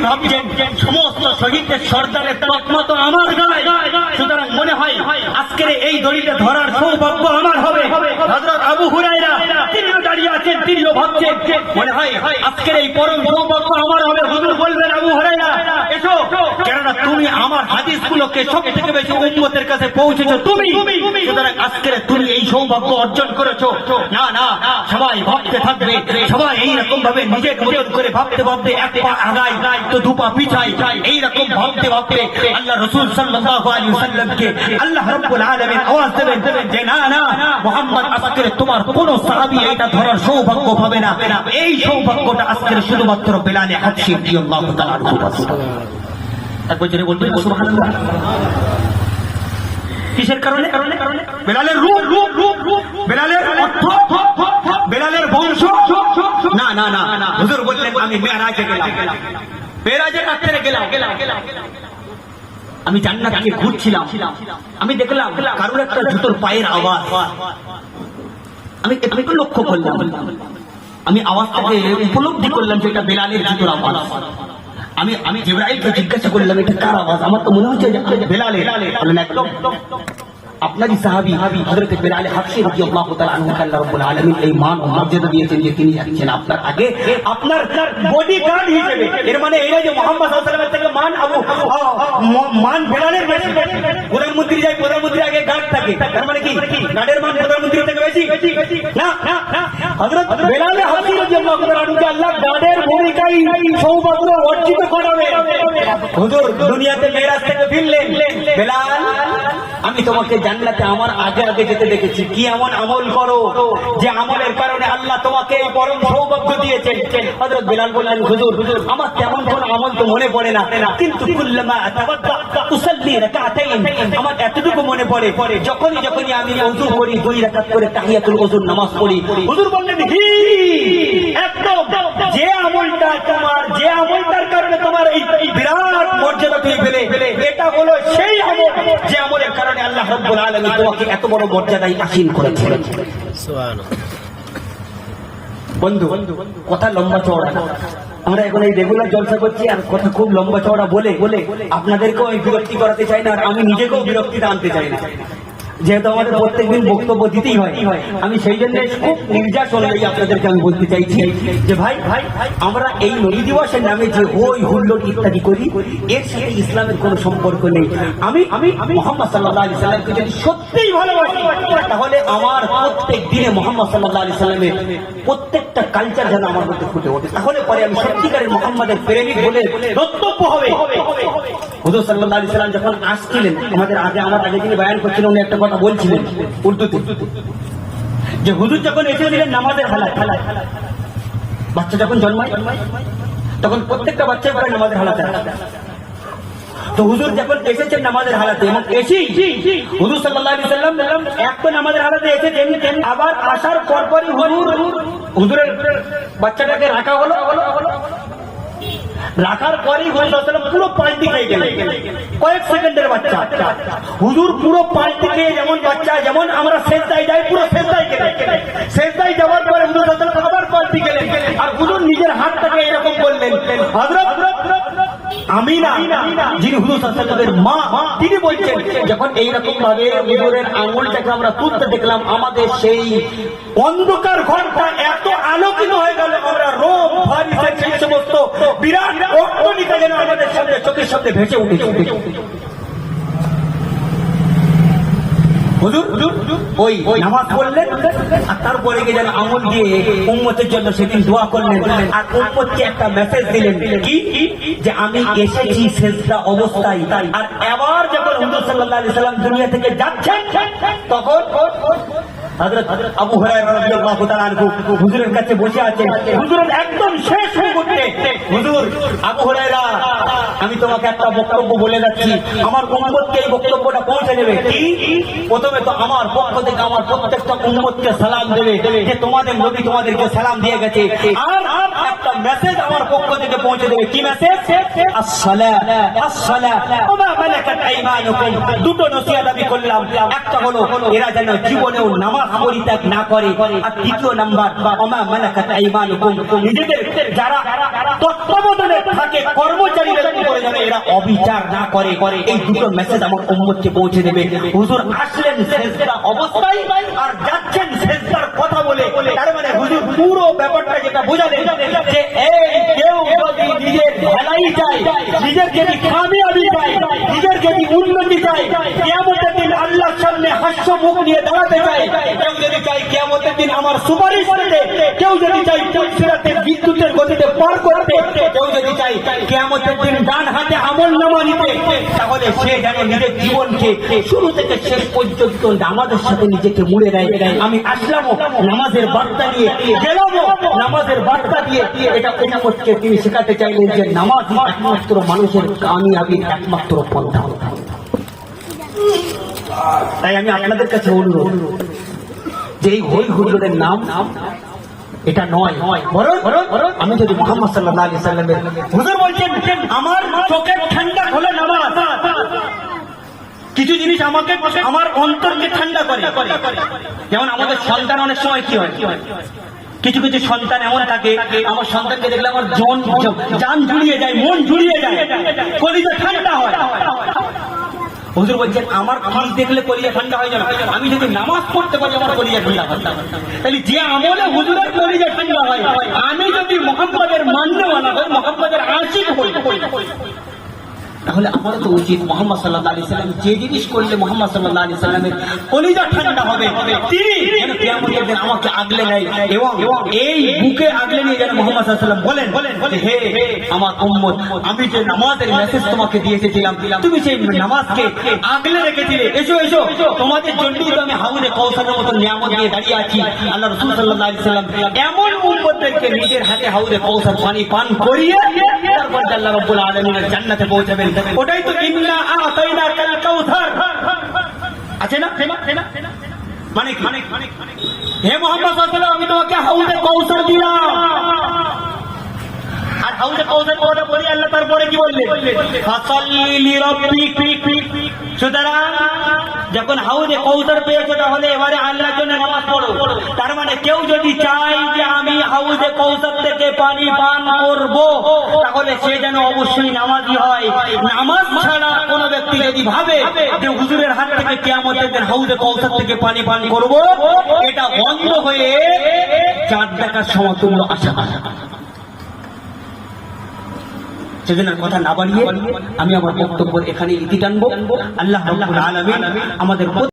ভাবছেন সমস্ত শহীদদের সর্দারের তকমা তো আমার গায়ে, সুতরাং মনে হয় আজকের এই দড়িতে ধরার সৌভাগ্য আমার হবে। হযরত আবু হুরায়রা তিনিও দাঁড়িয়ে আছেন, তিনিও ভাবছেন মনে হয় আজকের এই পরম সৌভাগ্য আমার হবে। হুজুর বলবেন আবু হুরায়রা এসো, কেননা তুমি আমার হাদিসগুলোকে সব থেকে বেশি উম্মতের কাছে পৌঁছেছো তুমি, সুতরাং আজকের তুমি এই সৌভাগ্য অর্জন করেছো। না না, সবাই ভাবতে থাকবে, সবাই এইরকম ভাবে নিজের মতন করে ভাবতে ভাবতে এক পা আগায় তো দু পা পিছায়, এইরকম ভাবতে ভাবতে আল্লাহ রাসূল সাল্লাল্লাহু আলাইহি ওয়াসাল্লামকে আল্লাহ রাব্বুল আলামিন আওয়াজ দেবেন যে না না মুহাম্মদ, আজকের তোমার কোন সাহাবী এটা ধরার সৌভাগ্য পাবে না। এই সৌভাগ্যটা আজকের শুধুমাত্র বেলালে হাবশী রাদিয়াল্লাহু তাআলা আনহু পাবে। একবার জোরে বলবেন সুবহানাল্লাহ। কিসের কারণে? বেলালের রূপ, বেলালের অর্থ, বেলালের বংশ। না না না, হুজুর বললেন আমি মেরাজে গেলাম, মেরাজে রাত্রে গেলাম, আমি জান্নাত থেকে ঘুরছিলাম, আমি দেখলাম কারোর একটা জুতোর পায়ের আওয়াজ, আমি একটু লক্ষ্য করলাম, আমি আওয়াজটাকে উপলব্ধি করলাম যে এটা বেলালের জুতোর আওয়াজ। আমি জিবরাইলকে জিজ্ঞাসা করলাম এটা কার আওয়াজ? আমার তো মনে হচ্ছে বেলালের। বললেন একদম আপনারই সাহাবী হযরত বেলাল হাবশী রাদিয়াল্লাহু তাআলা আনহু আল্লাহ রাব্বুল আলামিন এই মান ও মর্যাদা দিয়েছেন যে তিনি যাচ্ছেন আপনার আগে আপনার বডিগার্ড হিসেবে। এর মানে এই যে মুহাম্মদ সাল্লাল্লাহু আলাইহি ওয়াসাল্লামের থেকে মান বেলালের বেশি। প্রধানমন্ত্রী যায়, প্রধানমন্ত্রী আগে গার্ড থাকে, তার মানে কি গার্ডের মান প্রধানমন্ত্রীর থেকে বেশি? না, হযরত বেলাল হাবশী রাদিয়াল্লাহু তাআলা আনহুকে আল্লাহ গার্ডের ভূমিকায় সৌভাগ্য অর্জিত করাবে। হুজুর দুনিয়াতে মেরাজ থেকে ফিরলেন, বেলাল আমি তোমাকে জান্নাতে আমার আগে আগে যেতে দেখেছি, কি এমন আমল করো যে আমলের কারণে আল্লাহ তোমাকে এই পরম সৌভাগ্য দিয়েছেন? হযরত বেলাল বললেন হুজুর আমার তেমন কোন আমল তো মনে পড়ে না, কিন্তু কুল্লামা আতাওয়াদ্দা উসাল্লি রাকাতাইন, আমার এতটুকু মনে পড়ে যখনই আমি ওযু করি 2 রাকাত করে তাহিয়াতুল ওযুর নামাজ পড়ি। হুজুর বললেন হি একদম যে আমলটার কারণে তোমার এই বিরাট মর্যাদা তুমি পেলে, এটা হলো সেই আমল যে আমলের কারণে আল্লাহ রাব্বুল আলামিন তোমাকে এত বড় মর্যাদায় আসীন করেছেন। সুবহানাল্লাহ। বন্ধু কথা লম্বা চওড়া, আমরা এখন এই রেগুলার জলসা করছি আর কথা খুব লম্বা চওড়া বলে আপনাদেরকেও বিরক্তি করাতে চাই না, আর আমি নিজেকেও বিরক্তিতে আনতে চাই না, যেহেতু আমাদের প্রত্যেকদিন বক্তব্য দিতেই হয়। আমি সেই জন্য খুব নির্যাতন আপনাদেরকে আমি বলতে চাইছি যে ভাই আমরা এই নবী দিবসের নামে যে হই হুল্লোড় ইত্যাদি করি, এর সাথে ইসলামের কোনো সম্পর্ক নেই। আমি মুহাম্মদ সাল্লাল্লাহু আলাইহি সাল্লামকে যদি সত্যিই ভালোবাসি তাহলে আমার প্রত্যেক দিনে মুহাম্মদ সাল্লাল্লাহু আলাইহি সাল্লামের প্রত্যেকটা কালচার যেন আমার মধ্যে ফুটে ওঠে, তাহলে পরে আমি সত্যিকারের মুহাম্মাদের প্রেমিক বলে বক্তব্য হবে। হুজুর সাল্লাল্লাহু আলাইহি সাল্লাম যখন আসছিলেন আমার আগে যিনি বয়ান করছিলেন উনি একটা কথা বলছিলেন উর্দুতে, যে হুজুর যখন এসেছিলেন নামাজের হালাত, বাচ্চা যখন জন্মায় তখন প্রত্যেকটা বাচ্চার পরে নামাজের হালাতে, তো হুজুর যখন এসেছেন নামাজের হালাতে এবং এসেই হুজুর সাল্লাল্লাহু আলাইহি সাল্লাম এক তো নামাজের হালাতে এসেছেন, আবার আসার পরপরই হুজুরের বাচ্চাটাকে রাখা হলো, রাখার পরেই হুজুর পুরো পাল্টি খেয়ে গেলেন, কয়েক সেকেন্ডের বাচ্চা। হুজুর পুরো পাল্টি খেয়ে যেমন বাচ্চা, যেমন আমরা সেজদায় যাই পুরো সেজদায় গেলেন, সেজদায় যাওয়ার পরে হুজুর আবার পাল্টি গেলেন, আর হুজুর নিজের হাতটাকে এরকম করলেন। হযরত আমিনা যিনি হুজুর সাল্লাল্লাহু আলাইহি ওয়াসাল্লামের মা, তিনি বলছেন যখন এইরকম ভাবে হুজুরের আঙ্গুলটাকে আমরা তুলতে দেখলাম, আমাদের সেই অন্ধকার ঘরটা এত আলোকিত হয়ে গেল, আমরা রোম ফারিসের সেই সমস্ত বিরাট অট্টালিকা যেন আমাদের সামনে চোখের সামনে ভেসে উঠেছে। হুজুর ওই নামাজ পড়লেন আর তারপরে গিয়ে যেন আঙুল দিয়ে উম্মতের জন্য সেদিন দোয়া করলেন, আর উম্মতকে একটা মেসেজ দিলেন কি, যে আমি এসেছি সেজদা অবস্থায়। আর এবার যখন হুজুর সাল্লাল্লাহু আলাইহি সাল্লাম দুনিয়া থেকে যাচ্ছেন তখন হযরত আবু হুরায়রা রাদিয়াল্লাহু তাআলা আনহু হুজুরের কাছে বসে আছেন। হুজুরের একদম শেষ মুহূর্তে হুজুর আবু হুরায়রা আমি তোমাকে একটা বক্তব্য বলে যাচ্ছি, আমার উম্মতকে এই বক্তব্যটা পৌঁছে দেবে। কি? প্রথমে তো আমার পক্ষ থেকে আমার প্রত্যেকটা উম্মতকে সালাম দেবে যে তোমাদের নবী তোমাদেরকে সালাম দিয়ে গেছে, আর একটা মেসেজ আমার পক্ষ থেকে পৌঁছে দেবে। কি মেসেজ? আসসালাত আসসালাত ওয়া মা মালাকাত আইমানুকুম। দুটো নসিহত আমি করলাম, একটা হলো এরা যেন জীবনেও নামাজ পরিত্যাগ না করে, আর দ্বিতীয় নাম্বার ওয়া মা মালাকাত আইমানুকুম, নিজেদের যারা তত্ত্বাবধানে থাকে কর্মচারী অবিচার না করে এই দুটো মেসেজ আমার উম্মতকে পৌঁছে দেবে। হুজুর আসলেন সেজদা অবস্থায় আর যাচ্ছেন সেজদার কথা বলে, তার মানে হুজুর পুরো ব্যাপারটা যেটা বোঝালেন যে এই কেউ যদি নিজের ভালাই চায়, নিজের যদি কামিয়াবি চায়, নিজের যদি উন্নতি চায়, কিয়ামতের দিন আল্লাহর সামনে হাস্য মুখ নিয়ে দাঁড়াতে চায়, কেউ যদি চায় কিয়ামতের দিন আমার সুপারিশ করতে, কেউ যদি চায় সিরাতের বিদ্যুতের গতিতে পার করতে, কেউ যদি চায় কিয়ামতের দিন ডান হাতে আমলনামা নিতে, তাহলে সে যেন নিজের জীবনকে শুরু থেকে শেষ পর্যন্ত নামাজের সাথে নিজেকে মুড়ে দেয়। আমি আসলামও নামাজের বার্তা নিয়ে, গেলামও নামাজের বার্তা দিয়ে। এটা উম্মতকে তিনি শেখাতে চাইলেন যে নামাজ একমাত্র মানুষের কামিয়াবির একমাত্র পন্থা। তাই আমি আপনাদের কাছে অনুরোধ যে এই হই হুজুরের নাম এটা নয়, বরং আমি যদি মুহাম্মদ সাল্লাল্লাহু আলাইহি সাল্লামের হুজুর বলছেন আমার চোখের ঠান্ডা হলো নামাজ। কিছু জিনিস আমাকে আমার অন্তরকে ঠান্ডা করে, যেমন আমাদের সন্তান অনেক সময় কি হয়, কিছু কিছু সন্তান এমন থাকে, আমার সন্তানকে দেখলে আমার জান জুড়িয়ে যায়, মন জুড়িয়ে যায়, কলিজা ঠান্ডা হয়। হুজুর বলছেন আমার কাজ দেখলে কলিজা ঠান্ডা হয় না, আমি যদি নামাজ পড়তে পারি আমার কলিজা ঠান্ডা হয়। তাহলে যে আমলে হুজুরের কলিজা ঠান্ডা হয়, আমি যদি মুহাম্মদের মান্যওয়ালা হই, মুহাম্মদের আশিক হই, তাহলে আমারও তো উচিত মুহাম্মদ সাল্লাল্লাহু আলাইহি সাল্লাম যে জিনিস করলে মুহাম্মদ সাল্লাল্লাহু আলাইহি সাল্লামের কলিজা ঠান্ডা হবে, তিনি যেন কিয়ামতের দিন আমাকে আগলে নেয় এবং এই বুকে আগলে নিয়ে যেন মুহাম্মদ সাল্লাল্লাহু আলাইহি সাল্লাম বলেন হে আমার উম্মত, আমি যে নামাজের মেসেজ তোমাকে দিয়ে এসেছিলাম, তুমি সেই নামাজকে আগলে রেখেছিলে, এসো এসো তোমাদের জন্যই তো আমি হাউজে কাউসারের মতো নিয়ামত নিয়ে দাঁড়িয়ে আছি। আল্লাহ রাসূল সাল্লাল্লাহু আলাইহি সাল্লাম এমন উম্মতদেরকে নিজের হাতে হাউজে কাউসার পানি পান করিয়ে তারপর আল্লাহ রাব্বুল আলামিনের জান্নাতে পৌঁছাবেন। ওটাই তো ইন্না আতাইনাকাল কাউসার আছে না, মানে হে মুহাম্মদ সাল্লাল্লাহু আলাইহি ওয়াসাল্লাম আমি তোমাকে হাউজে কাউসার দিলাম। আর হাউজে কাউসার কথা বলি আল্লাহ তারপরে কি বললেন, ফাসাল্লি লিরাব্বিক। সুতরাং যখন হাউজে কাউসার পেয়েছো তাহলে এবারে আল্লাহর জন্য নামাজ পড়ো। তার মানে কেউ যদি চায় যে আমি হাউজে কাউসার থেকে পানি পান করব, তাহলে সে যেন অবশ্যই নামাজি হয়। নামাজ ছাড়া কোনো ব্যক্তি যদি ভাবে যে হুজুরের হাত থেকে কিয়ামতের দিন হাউজে কাউসার থেকে পানি পান করব, এটা বন্ধ হয়ে চাঁদ দেখার সমতুল্য আশা। সেজন্য কথা না বাড়িয়ে আমি আমার বক্তব্য এখানে ইতি টানবো। আল্লাহ রাব্বুল আলামিন আমাদের